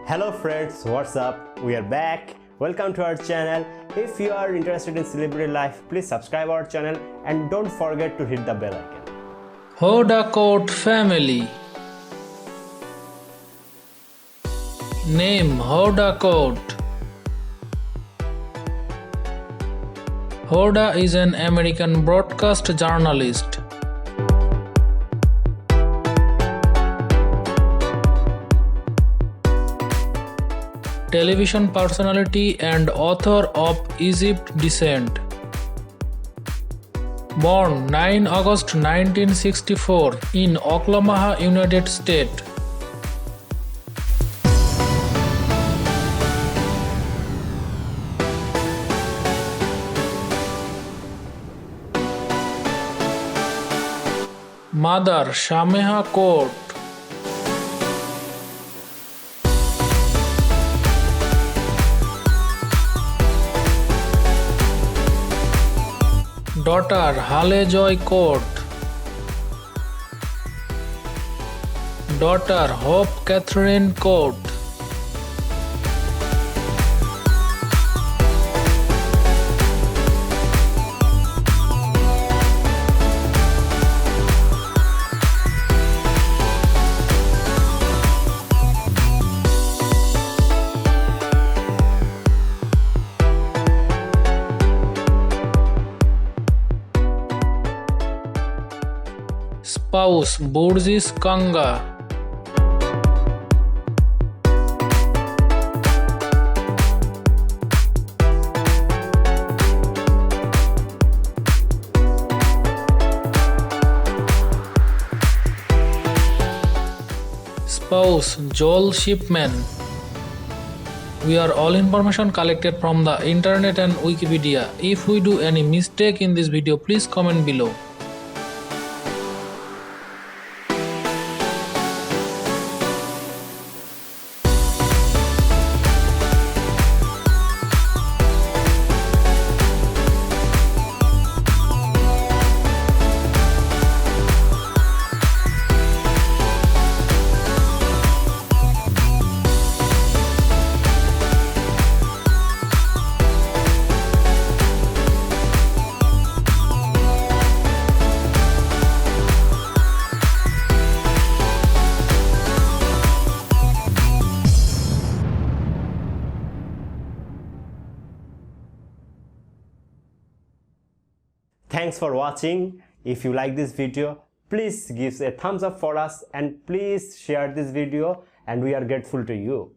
Hello friends, what's up? We are back. Welcome to our channel. If you are interested in celebrity life, please subscribe our channel and don't forget to hit the bell icon. Hoda Kotb family. Name Hoda Kotb. Hoda is an American broadcast journalist. Television personality and author of Egypt Descent. Born 9 August 1964 in Oklahoma, United States. Mother Sameha Kotb. Daughter Hale Joy Kotb. Daughter Hope Catherine Kotb. Spouse Burzis Kanga. Spouse Joel Schiffman. We are all information collected from the internet and Wikipedia. If we do any mistake in this video, please comment below. Thanks for watching. If you like this video, please give a thumbs up for us and please share this video, and we are grateful to you.